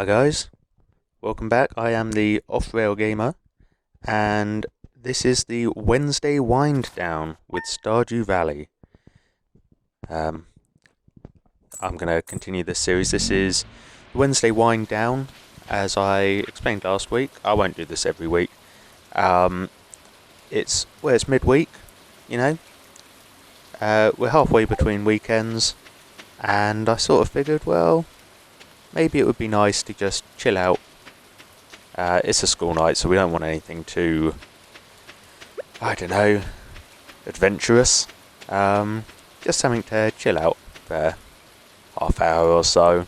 Hi guys, welcome back. I am the Off-Rail Gamer, and this is the Wednesday Wind Down with Stardew Valley. I'm going to continue this series. This is Wednesday Wind Down, as I explained last week. I won't do this every week. It's midweek, you know. We're halfway between weekends, and I sort of figured, well, maybe it would be nice to just chill out. It's a school night, so we don't want anything too, I don't know, adventurous. Just something to chill out for half hour or so.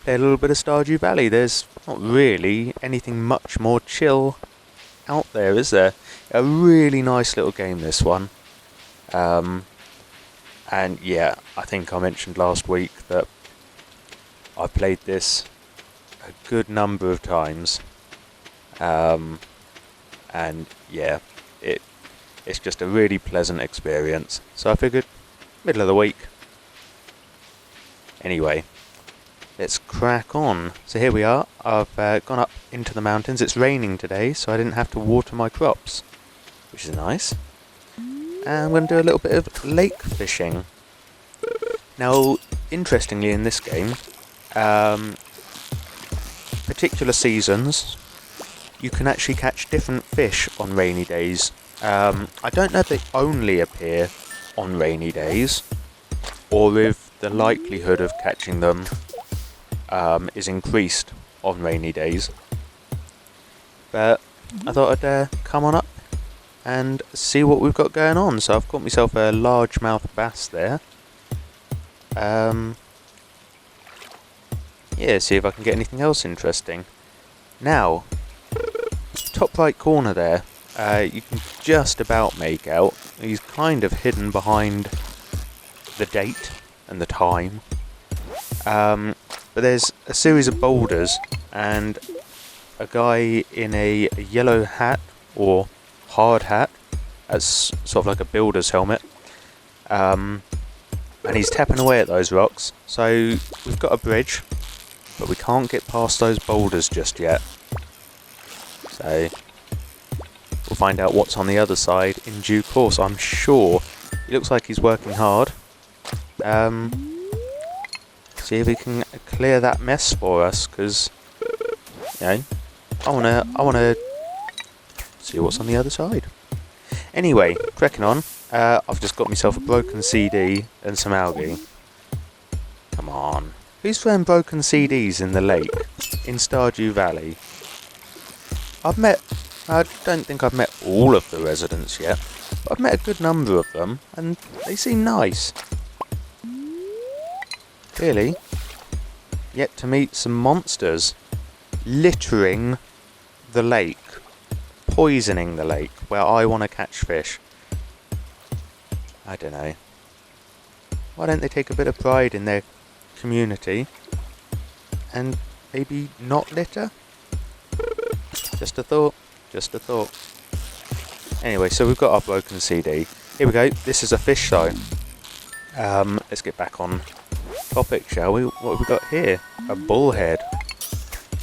Play a little bit of Stardew Valley. There's not really anything much more chill out there, is there? A really nice little game, this one. And yeah, I think I mentioned last week that I've played this a good number of times, and yeah, it's just a really pleasant experience. So I figured, middle of the week. Anyway, let's crack on. So here we are. I've gone up into the mountains. It's raining today, so I didn't have to water my crops, which is nice. And I'm going to do a little bit of lake fishing. Now, interestingly, in this game, particular seasons, you can actually catch different fish on rainy days. I don't know if they only appear on rainy days, or if the likelihood of catching them is increased on rainy days. But I thought I'd come on up and see what we've got going on. So I've got myself a largemouth bass there. Yeah, see if I can get anything else interesting. Now, top right corner there, you can just about make out. He's kind of hidden behind the date and the time. But there's a series of boulders and a guy in a yellow hat, or hard hat, as sort of like a builder's helmet. And he's tapping away at those rocks. So we've got a bridge, but we can't get past those boulders just yet. So we'll find out what's on the other side in due course, I'm sure. He looks like he's working hard. See if we can clear that mess for us, because, you know, I wanna see what's on the other side. Anyway, cracking on. I've just got myself a broken CD and some algae. Come on. Who's throwing broken CDs in the lake in Stardew Valley? I don't think I've met all of the residents yet, but I've met a good number of them, and they seem nice. Clearly, yet to meet some monsters littering the lake, poisoning the lake where I want to catch fish. I don't know. Why don't they take a bit of pride in their community and maybe not litter? Just a thought. Just a thought. Anyway, so we've got our broken CD. Here we go. This is a fish though. Let's get back on topic, shall we? What have we got here? A bullhead.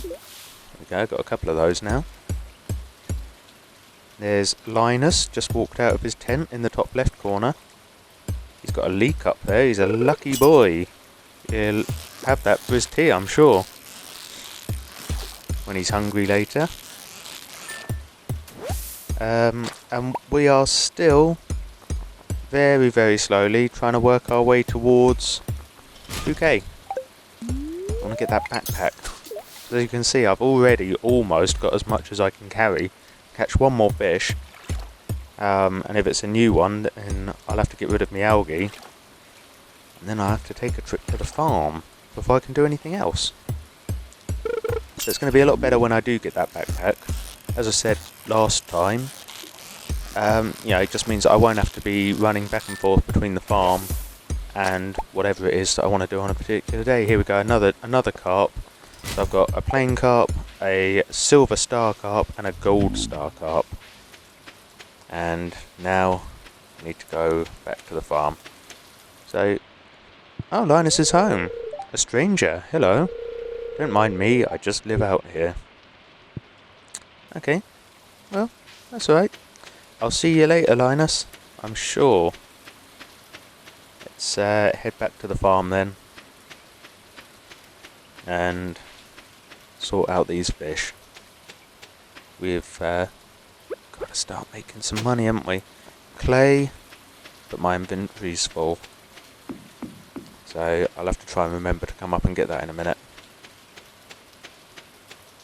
There we go. Got a couple of those now. There's Linus, just walked out of his tent in the top left corner. He's got a leek up there. He's a lucky boy. He'll have that for his tea, I'm sure, when he's hungry later. And we are still very, very slowly trying to work our way towards 2K. I want to get that backpack. As you can see, I've already almost got as much as I can carry. Catch one more fish. And if it's a new one, then I'll have to get rid of my algae. And then I'll have to take a trip to the farm before I can do anything else. So it's going to be a lot better when I do get that backpack. As I said last time, you know, it just means that I won't have to be running back and forth between the farm and whatever it is that I want to do on a particular day. Here we go, another carp. So I've got a plain carp, a silver star carp, and a gold star carp. And now I need to go back to the farm. So, oh, Linus is home. A stranger. Hello. Don't mind me, I just live out here. Okay, well, that's alright. I'll see you later, Linus. I'm sure. Let's head back to the farm then. And sort out these fish. We've got to start making some money, haven't we? Clay, but my inventory's full. So I'll have to try and remember to come up and get that in a minute.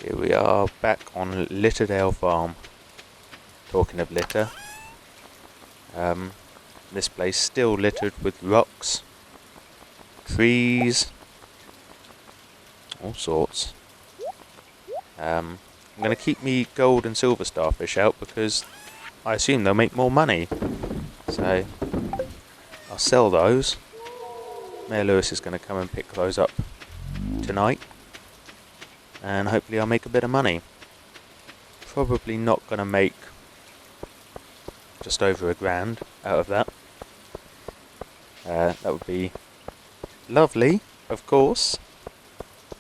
Here we are, back on Litterdale Farm. Talking of litter. This place still littered with rocks, trees, all sorts. I'm going to keep me gold and silver starfish out because I assume they'll make more money. So I'll sell those. Mayor Lewis is going to come and pick those up tonight. And hopefully I'll make a bit of money. Probably not going to make just over £1,000 out of that. That would be lovely, of course,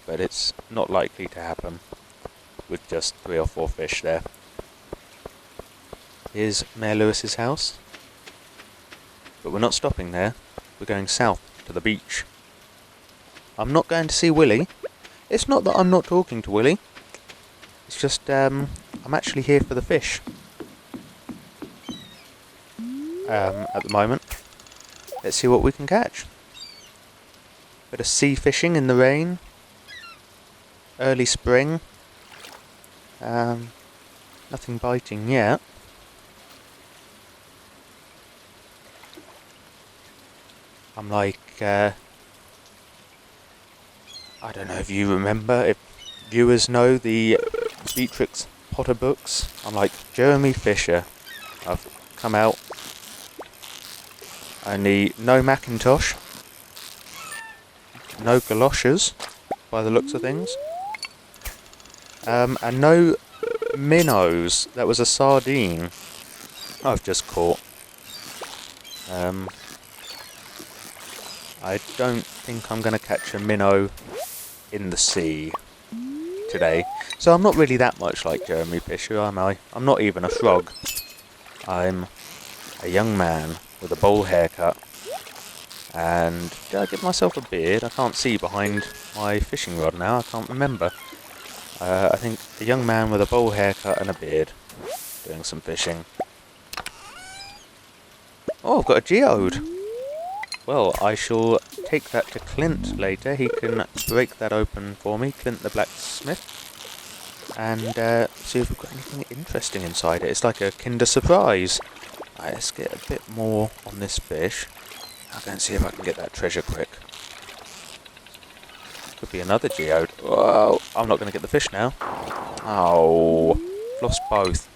but it's not likely to happen with just 3 or 4 fish there. Here's Mayor Lewis's house, but we're not stopping there. We're going south to the beach. I'm not going to see Willie. It's not that I'm not talking to Willie. It's just I'm actually here for the fish. At the moment. Let's see what we can catch. Bit of sea fishing in the rain. Early spring. Nothing biting yet. I'm like, I don't know if you remember, if viewers know the Beatrix Potter books. I'm like Jeremy Fisher. I've come out. Only no Macintosh, no galoshes, by the looks of things, and no minnows. That was a sardine I've just caught. I don't think I'm going to catch a minnow in the sea today. So I'm not really that much like Jeremy Fisher, am I? I'm not even a frog. I'm a young man with a bowl haircut, and did I give myself a beard? I can't see behind my fishing rod now, I can't remember. I think a young man with a bowl haircut and a beard, doing some fishing. Oh, I've got a geode! Well, I shall take that to Clint later. He can break that open for me, Clint the blacksmith, and see if we've got anything interesting inside it. It's like a Kinder Surprise. Right, let's get a bit more on this fish. I'll go and see if I can get that treasure quick. Could be another geode. Whoa, I'm not going to get the fish now. Oh, lost both.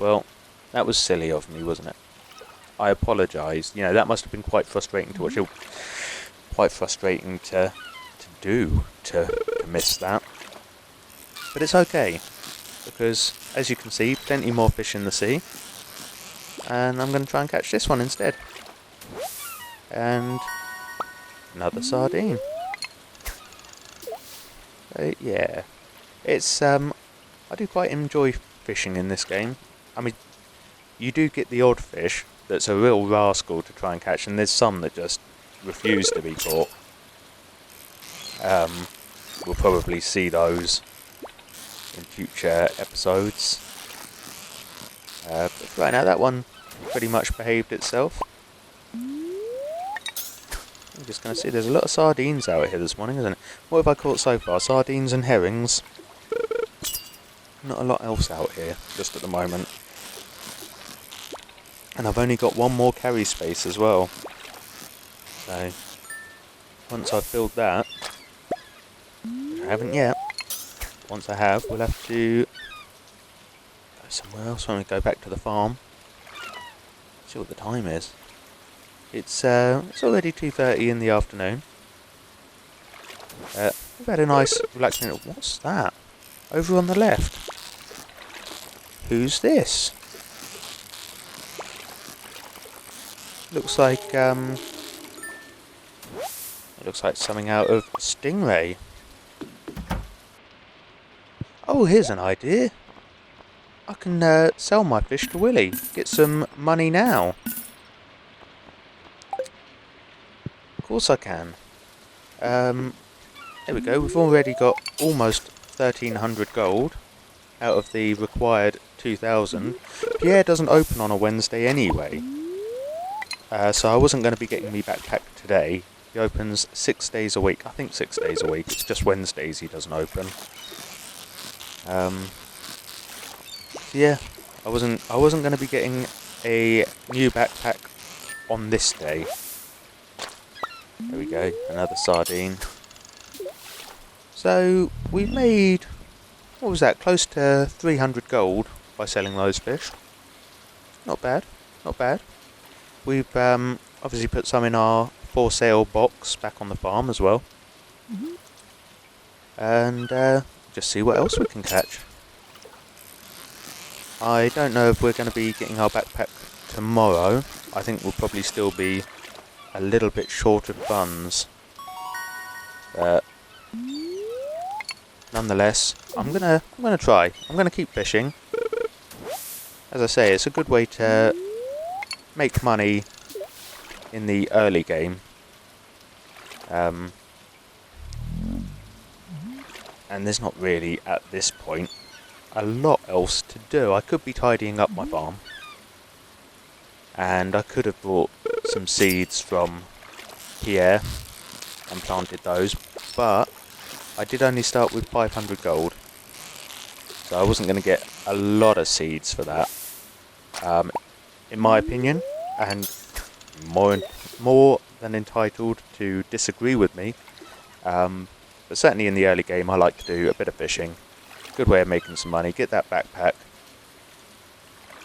Well, that was silly of me, wasn't it? I apologise. You know, that must have been quite frustrating to watch. Quite frustrating to do, to miss that. But it's okay, because as you can see, plenty more fish in the sea. And I'm going to try and catch this one instead. And another sardine. Yeah, it's I do quite enjoy fishing in this game. I mean, you do get the odd fish that's a real rascal to try and catch, and there's some that just refuse to be caught. We'll probably see those in future episodes. But right now, that one pretty much behaved itself. I'm just going to see, there's a lot of sardines out here this morning, isn't it? What have I caught so far? Sardines and herrings. Not a lot else out here, just at the moment. And I've only got one more carry space as well. So, once I've filled that, which I haven't yet, once I have, we'll have to go somewhere else when we go back to the farm. See what the time is. It's already 2:30 in the afternoon. We've had a nice relaxing. What's that? Over on the left. Who's this? Looks like it looks like something out of Stingray. Oh, here's an idea. I can sell my fish to Willie. Get some money now. Of course I can. There we go. We've already got almost 1,300 gold out of the required 2,000. Pierre doesn't open on a Wednesday anyway. So I wasn't going to be getting me backpack today. He opens 6 days a week. I think 6 days a week. It's just Wednesdays he doesn't open. Yeah, I wasn't going to be getting a new backpack on this day. There we go, another sardine. So we made, what was that? Close to 300 gold by selling those fish. Not bad, not bad. We've obviously put some in our for sale box back on the farm as well. And just see what else we can catch. I don't know if we're going to be getting our backpack tomorrow. I think we'll probably still be a little bit short of funds. But nonetheless, I'm gonna try. I'm gonna keep fishing. As I say, it's a good way to make money in the early game. And there's not really, at this point, a lot else to do. I could be tidying up my farm. And I could have brought some seeds from Pierre and planted those. But I did only start with 500 gold. So I wasn't going to get a lot of seeds for that. In my opinion, and more than entitled to disagree with me. But certainly in the early game I like to do a bit of fishing. Good way of making some money, get that backpack.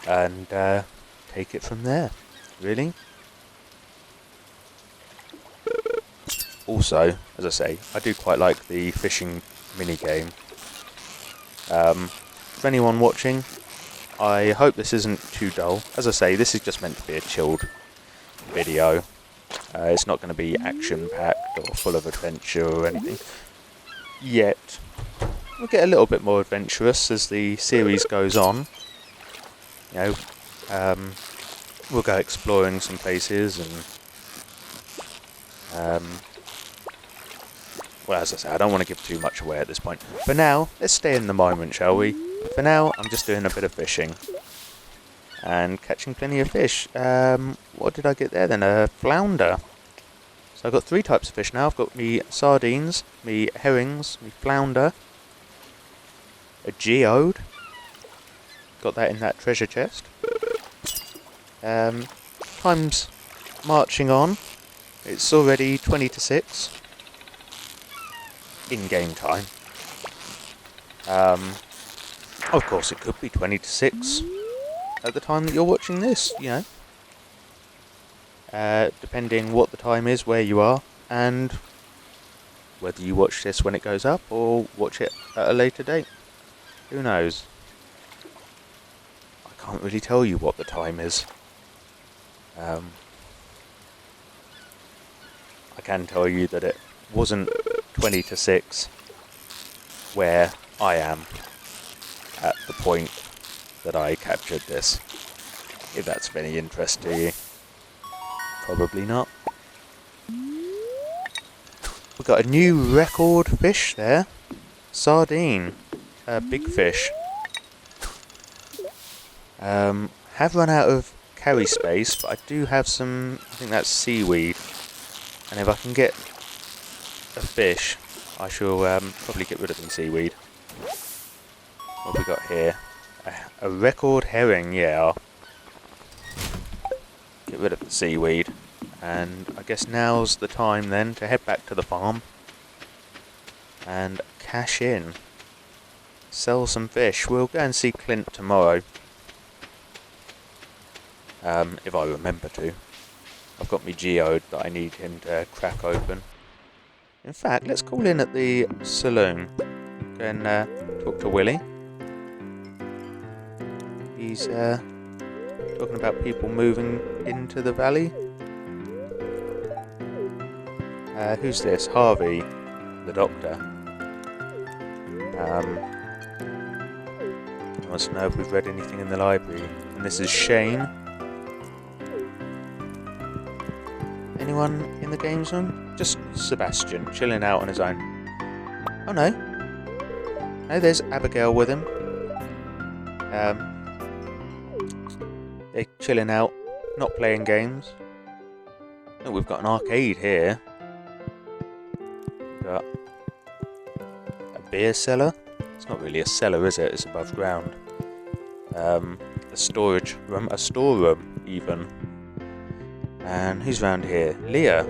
And take it from there, really. Also, as I say, I do quite like the fishing mini-game. For anyone watching, I hope this isn't too dull. As I say, this is just meant to be a chilled video. It's not going to be action-packed or full of adventure or anything. Yet, we'll get a little bit more adventurous as the series goes on. You know, we'll go exploring some places and... well, as I say, I don't want to give too much away at this point. For now, let's stay in the moment, shall we? For now, I'm just doing a bit of fishing. And catching plenty of fish. What did I get there then? A flounder. So I've got 3 types of fish now. I've got me sardines, me herrings, me flounder. A geode. Got that in that treasure chest. Time's marching on. It's already 20 to 6. In-game time. Of course it could be 20 to 6 at the time that you're watching this, you know. Depending what the time is, where you are, and whether you watch this when it goes up or watch it at a later date. Who knows? I can't really tell you what the time is. I can tell you that it wasn't 20 to 6 where I am at the point that I captured this. If that's of any interest to you. Probably not. We've got a new record fish there. Sardine. Big fish. Have run out of carry space, but I do have some, I think that's seaweed. And if I can get a fish, I shall probably get rid of the seaweed. What have we got here? A record herring, yeah. I'll get rid of the seaweed. And I guess now's the time then to head back to the farm. And cash in. Sell some fish. We'll go and see Clint tomorrow. If I remember to. I've got my geode that I need him to crack open. In fact, let's call in at the saloon. Go and talk to Willie. He's talking about people moving into the valley. Who's this? Harvey, the doctor. wants to know if we've read anything in the library. And this is Shane. Anyone in the games room? Just Sebastian, chilling out on his own. Oh no. No, there's Abigail with him. They're chilling out, not playing games. Oh, we've got an arcade here. We've got a beer cellar. It's not really a cellar, is it? It's above ground. A storage room, a storeroom even. And who's round here? Leah.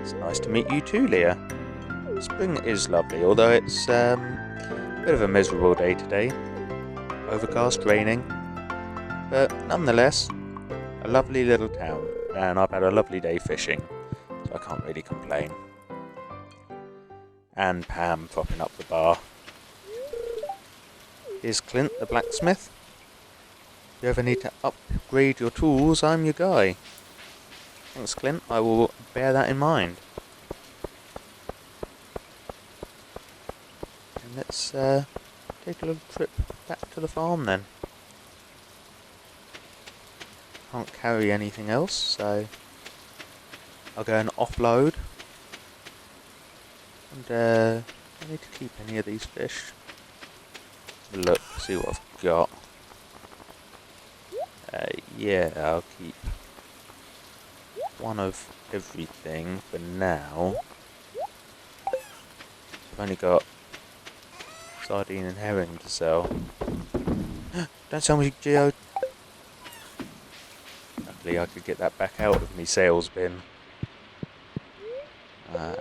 It's nice to meet you too, Leah. Spring is lovely, although it's a bit of a miserable day today. Overcast, raining. But nonetheless, a lovely little town. And I've had a lovely day fishing, so I can't really complain. And Pam propping up the bar. Here's Clint, the blacksmith. If you ever need to upgrade your tools, I'm your guy. Thanks, Clint. I will bear that in mind. And let's take a little trip back to the farm then. Can't carry anything else, so I'll go and offload. And I need to keep any of these fish. Have a look, see what I've got. Yeah, I'll keep one of everything for now. I've only got sardine and herring to sell. Don't sell me Geo. Luckily I could get that back out of me sales bin. And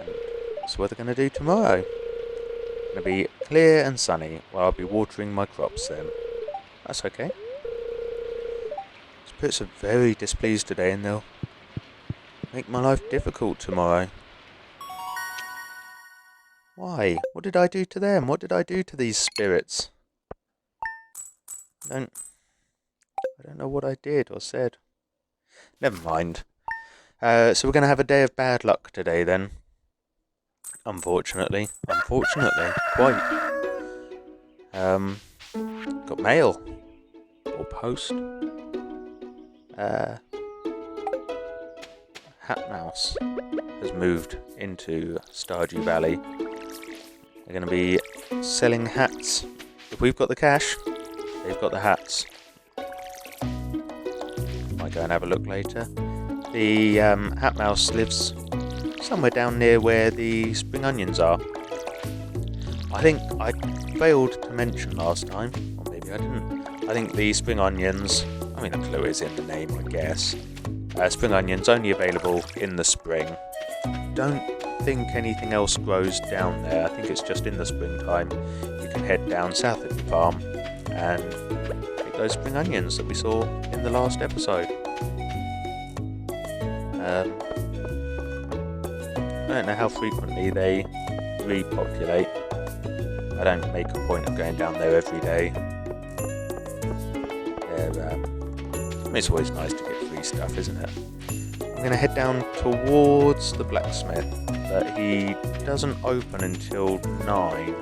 that's what they're going to do tomorrow. It's going to be clear and sunny while I'll be watering my crops then. That's okay. Spirits are very displeased today and they'll make my life difficult tomorrow. Why? What did I do to them? What did I do to these spirits? I don't know what I did or said. Never mind. So we're going to have a day of bad luck today then. Unfortunately. Quite. Got mail. Or post. Hat Mouse has moved into Stardew Valley. They're going to be selling hats. If we've got the cash, they've got the hats. Might go and have a look later. The Hat Mouse lives somewhere down near where the spring onions are. I think I failed to mention last time, or maybe I didn't. I think the spring onions, I mean the clue is in the name, I guess. Spring onions only available in the spring. Don't think anything else grows down there. I think it's just in the springtime. You can head down south of the farm and pick those spring onions that we saw in the last episode. I don't know how frequently they repopulate. I don't make a point of going down there every day. It's always nice to get free stuff, isn't it? I'm going to head down towards the blacksmith, but he doesn't open until 9.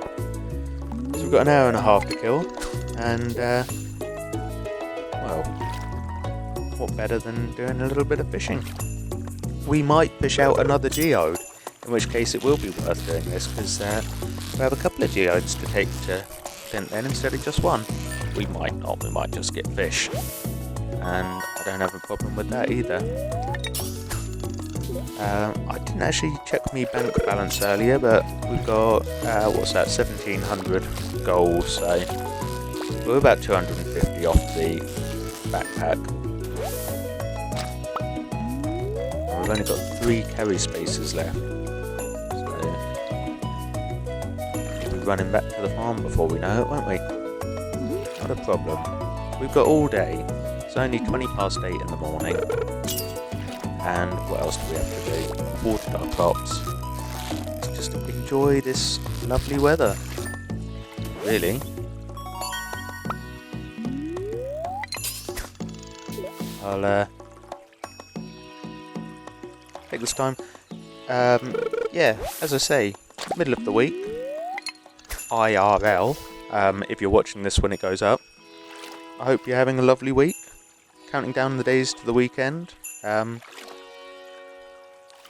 So we've got an hour and a half to kill, and well, what better than doing a little bit of fishing? We might fish out another geode, in which case it will be worth doing this, because we have a couple of geodes to take to Clint then instead of just one. We might not, we might just get fish. And I don't have a problem with that either. I didn't actually check my bank balance earlier, but we've got, what's that, 1700 gold, so we're about 250 off the backpack. And we've only got 3 carry spaces left, so we'll be running back to the farm before we know it, won't we? Not a problem. We've got all day. It's only 20 past 8 in the morning. And what else do we have to do? Water our crops. Let's just enjoy this lovely weather. Really. I'll take this time. Yeah, as I say, middle of the week. IRL. if you're watching this when it goes up. I hope you're having a lovely week. Counting down the days to the weekend. I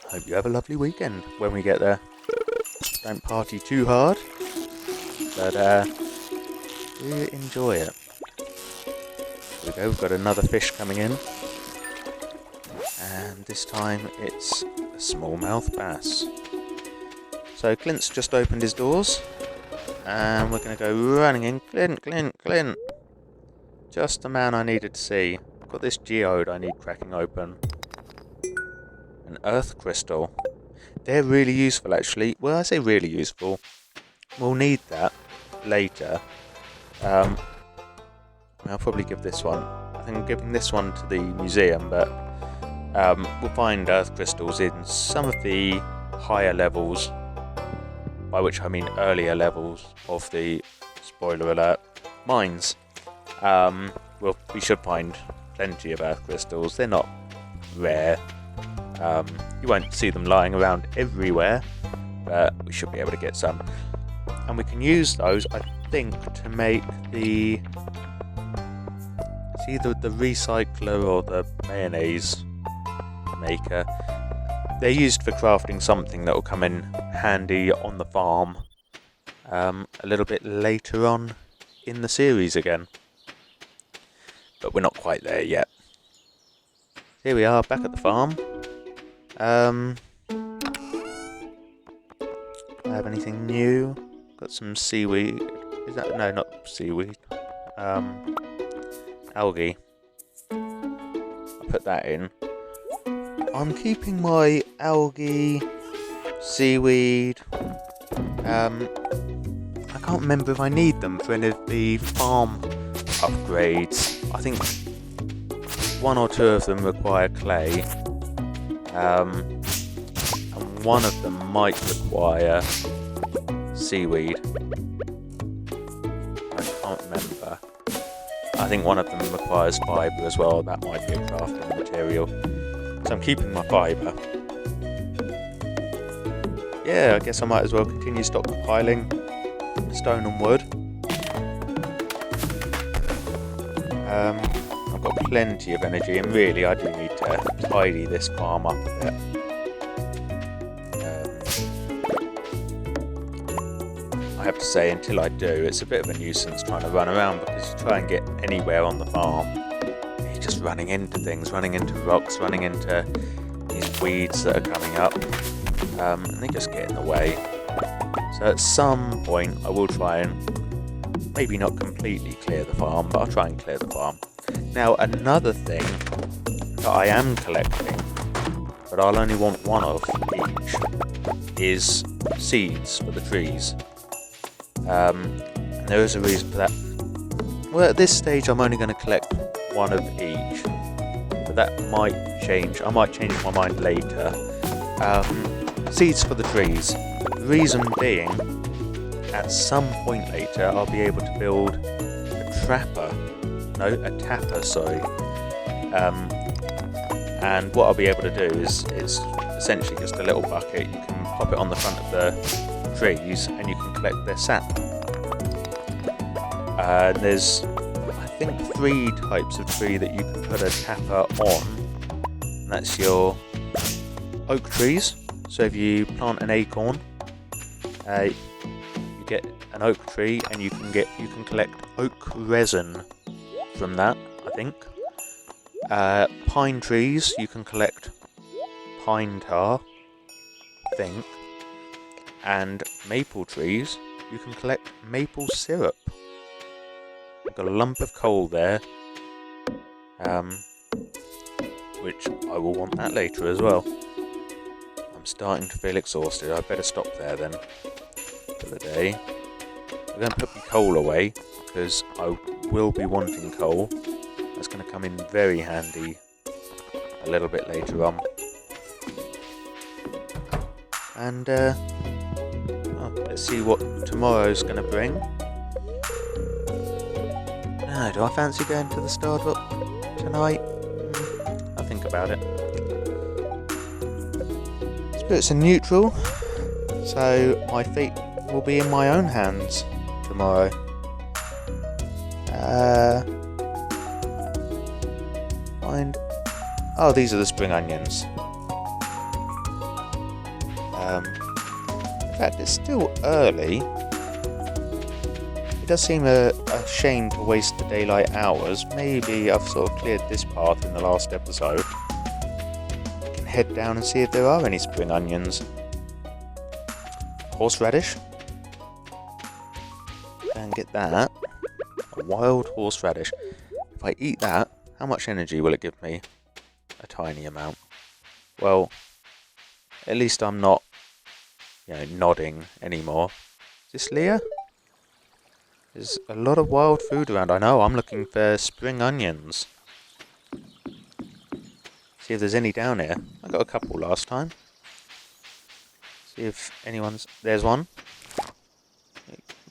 hope you have a lovely weekend when we get there. Don't party too hard, but do enjoy it. There we go, we've got another fish coming in. And this time it's a smallmouth bass. So Clint's just opened his doors. And we're going to go running in. Clint. Just the man I needed to see. I've got this geode I need cracking open. An earth crystal. They're really useful actually. Well, I say really useful. We'll need that later. I'll probably give this one. I think I'm giving this one to the museum, but we'll find earth crystals in some of the higher levels, by which I mean earlier levels of the, spoiler alert, mines. We should find plenty of earth crystals. They're not rare. You won't see them lying around everywhere, but we should be able to get some. And we can use those, I think, to make the... It's either the recycler or the mayonnaise maker. They're used for crafting something that will come in handy on the farm a little bit later on in the series again. But we're not quite there yet. Here we are, back at the farm. Do I have anything new? Got some seaweed. Is that... No, not seaweed. Algae. I put that in. I'm keeping my algae, seaweed. I can't remember if I need them for any of the farm upgrades. I think one or two of them require clay, and one of them might require seaweed. I can't remember. I think one of them requires fibre as well. That might be a crafting material. So I'm keeping my fibre. Yeah, I guess I might as well continue stockpiling stone and wood. I've got plenty of energy, and really I do need to tidy this farm up a bit. I have to say, until I do, it's a bit of a nuisance trying to run around, because you try and get anywhere on the farm, you're just running into things, running into rocks, running into these weeds that are coming up, and they just get in the way. So at some point I will try and maybe not completely clear the farm, but I'll try and clear the farm. Now another thing that I am collecting, but I'll only want one of each, is seeds for the trees. And there is a reason for that. Well, at this stage I'm only going to collect one of each, but that might change. I might change my mind later. Seeds for the trees. The reason being, at some point later I'll be able to build a tapper, sorry. And what I'll be able to do is essentially just a little bucket. You can pop it on the front of the trees and you can collect their sap. There's, I think, 3 types of tree that you can put a tapper on. And that's your oak trees. So if you plant an acorn, you get an oak tree, and you can collect oak resin from that, I think. Pine trees, you can collect pine tar, I think. And maple trees, you can collect maple syrup. I've got a lump of coal there, which I will want that later as well. I'm starting to feel exhausted. I better stop there then for the day. I'm going to put my coal away, because I will be wanting coal. That's going to come in very handy a little bit later on. And let's see what tomorrow's going to bring. Do I fancy going to the Stardew tonight? I'll think about it. Spirits are neutral, so my fate will be in my own hands tomorrow. Find... Oh, these are the spring onions. In fact, it's still early. It does seem a shame to waste the daylight hours. Maybe I've sort of cleared this path in the last episode. I can head down and see if there are any spring onions. Horseradish. And get that. A wild horseradish. If I eat that, how much energy will it give me? A tiny amount. Well, at least I'm not, nodding anymore. Is this Leah? There's a lot of wild food around. I know, I'm looking for spring onions. See if there's any down here. I got a couple last time. See if anyone's... There's one.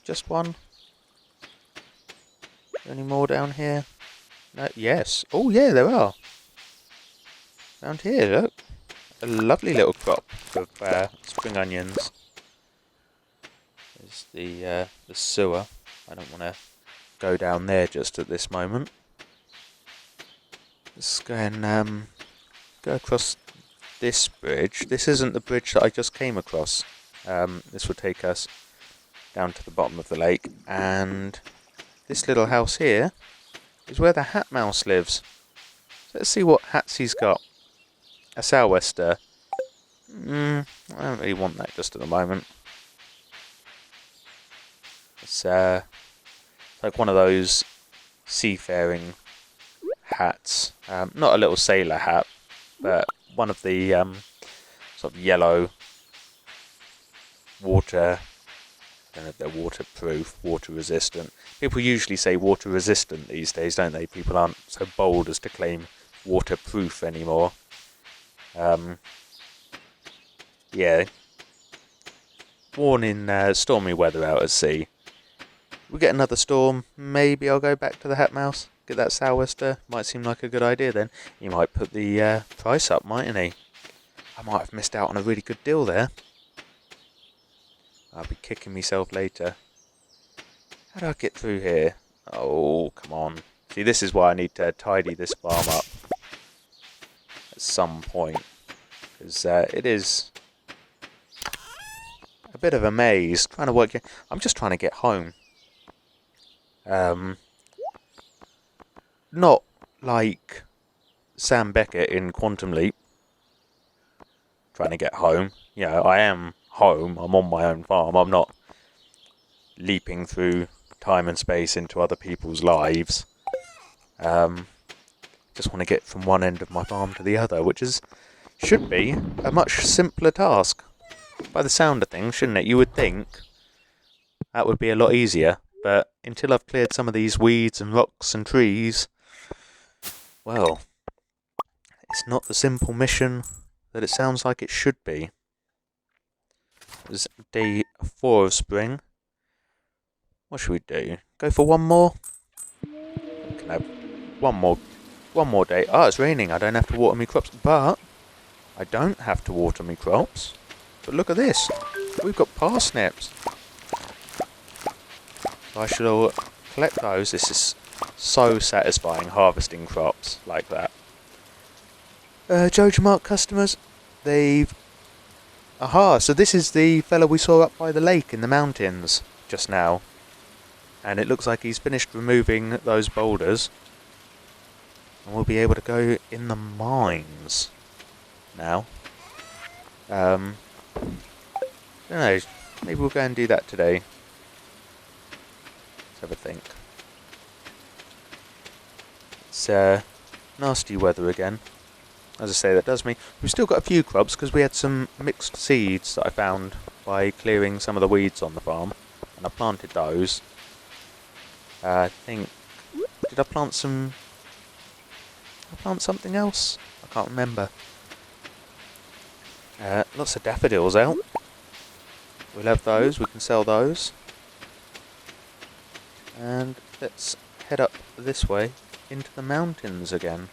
Just one. Any more down here? No, yes. Oh yeah, there are. Around here, look. A lovely little crop of spring onions. There's the sewer. I don't want to go down there just at this moment. Let's go and go across this bridge. This isn't the bridge that I just came across. This will take us down to the bottom of the lake, and this little house here is where the hat mouse lives. So let's see what hats he's got. A sou'wester. I don't really want that just at the moment. It's like one of those seafaring hats. Not a little sailor hat, but one of the sort of yellow water... I don't know if they're waterproof, water resistant. People usually say water resistant these days, don't they? People aren't so bold as to claim waterproof anymore. Yeah. Worn in stormy weather out at sea. We get another storm, maybe I'll go back to the hat mouse, get that sou'wester. Might seem like a good idea then. He might put the price up, mightn't he? I might have missed out on a really good deal there. I'll be kicking myself later. How do I get through here? Oh, come on. See, this is why I need to tidy this farm up at some point. Because it is a bit of a maze. Trying to work... I'm just trying to get home. Not like Sam Beckett in Quantum Leap. Trying to get home. I am home. I'm on my own farm. I'm not leaping through time and space into other people's lives. Just want to get from one end of my farm to the other, which should be a much simpler task. By the sound of things, shouldn't it? You would think that would be a lot easier, but until I've cleared some of these weeds and rocks and trees, well, it's not the simple mission that it sounds like it should be. It's day 4 of spring. What should we do? Go for one more? We can have one more day. Oh, it's raining. I don't have to water my crops, but I don't have to water my crops. But look at this. We've got parsnips. I shall collect those. This is so satisfying, harvesting crops like that. Jojo Mark customers, they've... Aha, so this is the fella we saw up by the lake in the mountains just now. And it looks like he's finished removing those boulders. And we'll be able to go in the mines now. I don't know, maybe we'll go and do that today. Let's have a think. It's nasty weather again. As I say, that does mean we've still got a few crops because we had some mixed seeds that I found by clearing some of the weeds on the farm, and I planted those. I think, did I plant some? Did I plant something else? I can't remember. Lots of daffodils out. We'll have those. We can sell those. And let's head up this way into the mountains again.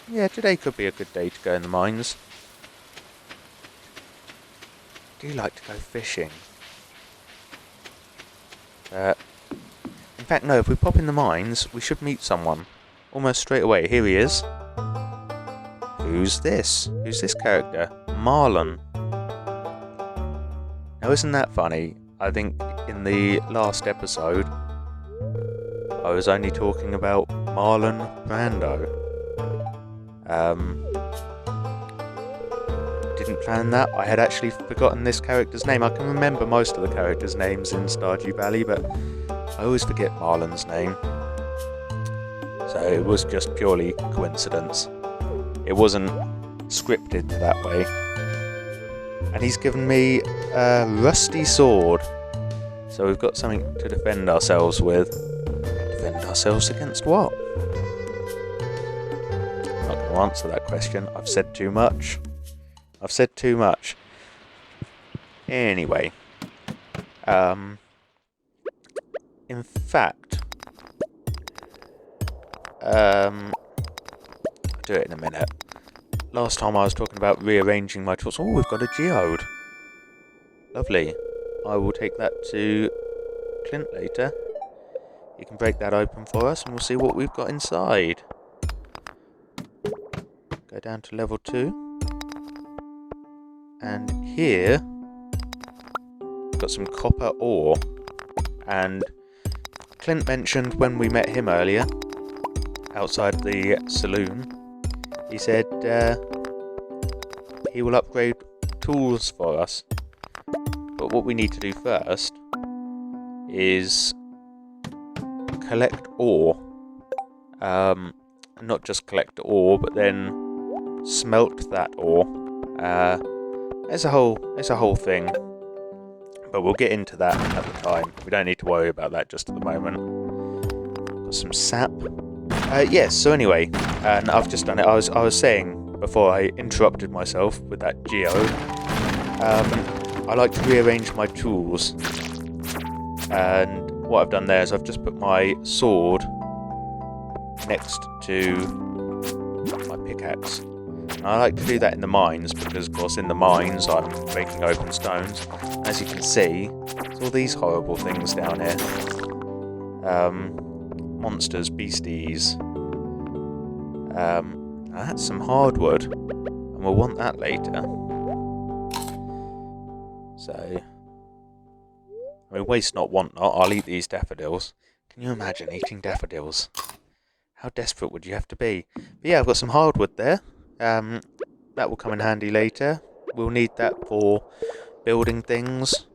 Yeah, today could be a good day to go in the mines. do like to go fishing. In fact, no, if we pop in the mines, we should meet someone. Almost straight away. Here he is. Who's this? Who's this character? Marlon. Now, isn't that funny? I think in the last episode, I was only talking about Marlon Brando. Didn't plan that. I had actually forgotten this character's name. I can remember most of the characters' names in Stardew Valley, but I always forget Marlon's name. So it was just purely coincidence. It wasn't scripted that way. And he's given me a rusty sword. So we've got something to defend ourselves with. Defend ourselves against what? I'm not going to answer that question. I've said too much. Anyway. In fact, I'll do it in a minute. Last time I was talking about rearranging my tools. Oh, we've got a geode. Lovely. I will take that to Clint later. You can break that open for us and we'll see what we've got inside. Go down to level 2. And here, we've got some copper ore. And Clint mentioned when we met him earlier, outside the saloon, he said he will upgrade tools for us. But what we need to do first is collect ore. Not just collect ore, but then smelt that ore. It's a whole thing. But we'll get into that at the time. We don't need to worry about that just at the moment. Got some sap. Yes, so anyway, and I've just done it. I was saying before I interrupted myself with that geode, I like to rearrange my tools. And what I've done there is I've just put my sword next to my pickaxe. And I like to do that in the mines because, of course, in the mines I'm breaking open stones. As you can see, there's all these horrible things down here. Monsters, beasties. Now that's some hardwood, and we'll want that later. So, I mean, waste not, want not. I'll eat these daffodils. Can you imagine eating daffodils? How desperate would you have to be? But yeah, I've got some hardwood there. That will come in handy later. We'll need that for building things,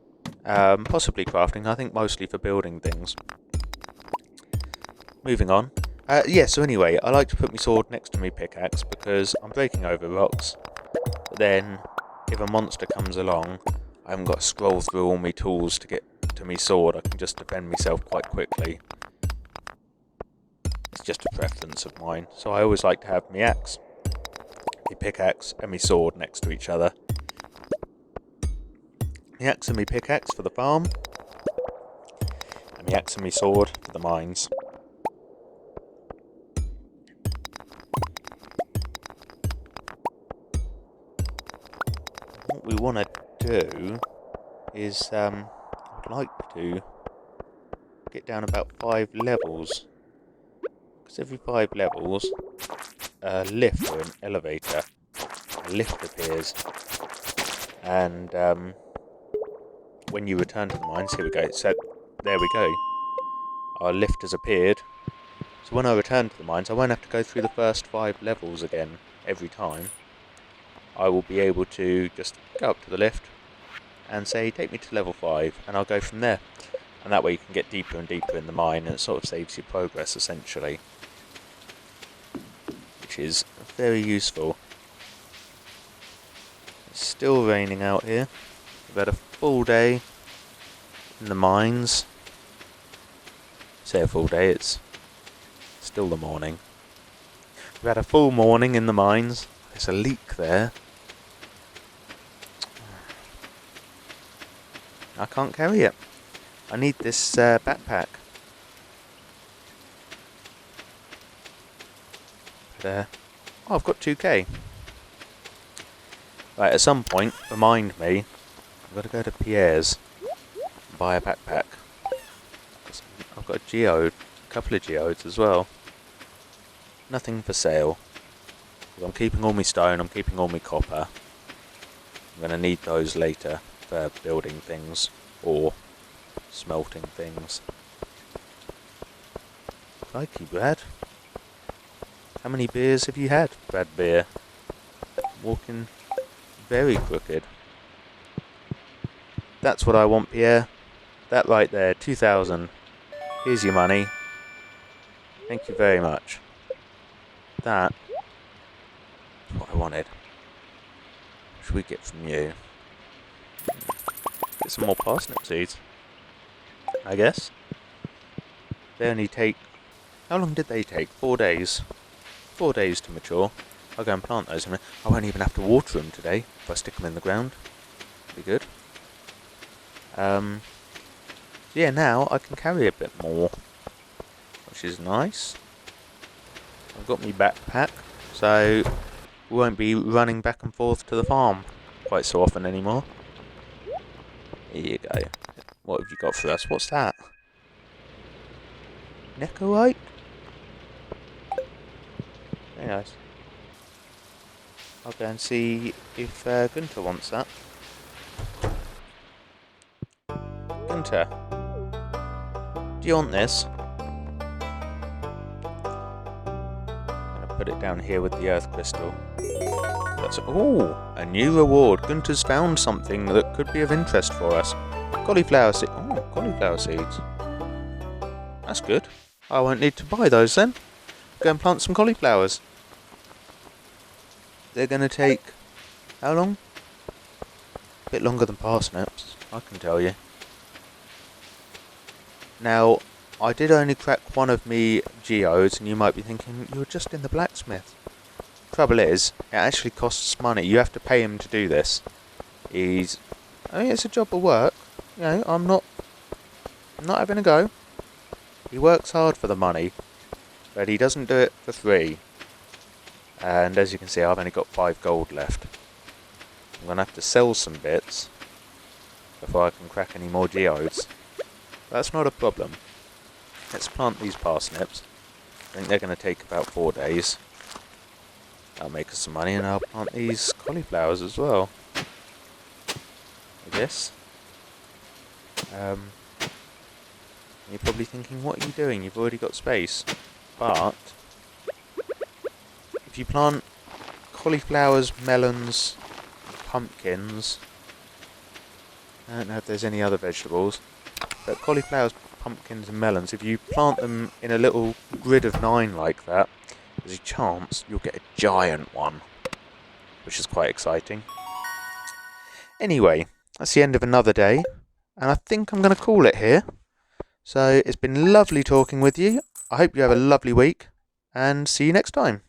possibly crafting. I think mostly for building things. Moving on. So anyway, I like to put my sword next to my pickaxe because I'm breaking over rocks. But then, if a monster comes along, I haven't got to scroll through all my tools to get to my sword. I can just defend myself quite quickly. It's just a preference of mine. So I always like to have my axe, my pickaxe, and my sword next to each other. My axe and my pickaxe for the farm, and my axe and my sword for the mines. What we want to do is, I'd like to get down about 5 levels. Because every 5 levels, a lift or an elevator, a lift appears. And when you return to the mines, here we go. So there we go. Our lift has appeared. So when I return to the mines, I won't have to go through the first 5 levels again every time. I will be able to just go up to the lift and say, take me to level 5, and I'll go from there. And that way you can get deeper and deeper in the mine, and it sort of saves you progress, essentially. Which is very useful. It's still raining out here. We've had a full day in the mines. Say a full day, it's still the morning. We've had a full morning in the mines. There's a leak there. I can't carry it. I need this backpack. But, oh, I've got 2k. Right, at some point, remind me I've got to go to Pierre's and buy a backpack. I've got a geode, a couple of geodes as well. Nothing for sale. I'm keeping all my stone, I'm keeping all my copper. I'm going to need those later for building things or smelting things. Crikey, Brad. How many beers have you had, Brad Beer? Walking very crooked. That's what I want, Pierre. That right there, 2,000. Here's your money. Thank you very much. That is what I wanted. What should we get from you? Get some more parsnip seeds, I guess. They only take... How long did they take? 4 days. 4 days to mature. I'll go and plant those. I won't even have to water them today if I stick them in the ground. Be good. Yeah, now I can carry a bit more, which is nice. I've got my backpack, so we won't be running back and forth to the farm quite so often anymore. Here you go. What have you got for us? What's that? Neckarite? Very nice. I'll go and see if Gunter wants that. Gunter, do you want this? I'm gonna put it down here with the earth crystal. That's a new reward. Gunter's found something that could be of interest for us. Cauliflower seeds. Oh, cauliflower seeds. That's good. I won't need to buy those then. Go and plant some cauliflowers. They're gonna take how long? A bit longer than parsnips, I can tell you. Now, I did only crack one of me geodes, and you might be thinking, you were just in the blacksmith. Trouble is, it actually costs money. You have to pay him to do this. I mean, it's a job of work. You know, I'm not having a go. He works hard for the money, but he doesn't do it for free. And as you can see, I've only got 5 gold left. I'm going to have to sell some bits before I can crack any more geodes. That's not a problem. Let's plant these parsnips. I think they're going to take about 4 days. That'll make us some money, and I'll plant these cauliflowers as well, I guess. You're probably thinking, what are you doing? You've already got space. But if you plant cauliflowers, melons, pumpkins, I don't know if there's any other vegetables, but cauliflowers, pumpkins and melons, if you plant them in a little grid of 9 like that, there's a chance you'll get a giant one, which is quite exciting. Anyway, that's the end of another day, and I think I'm going to call it here. So it's been lovely talking with you. I hope you have a lovely week, and see you next time.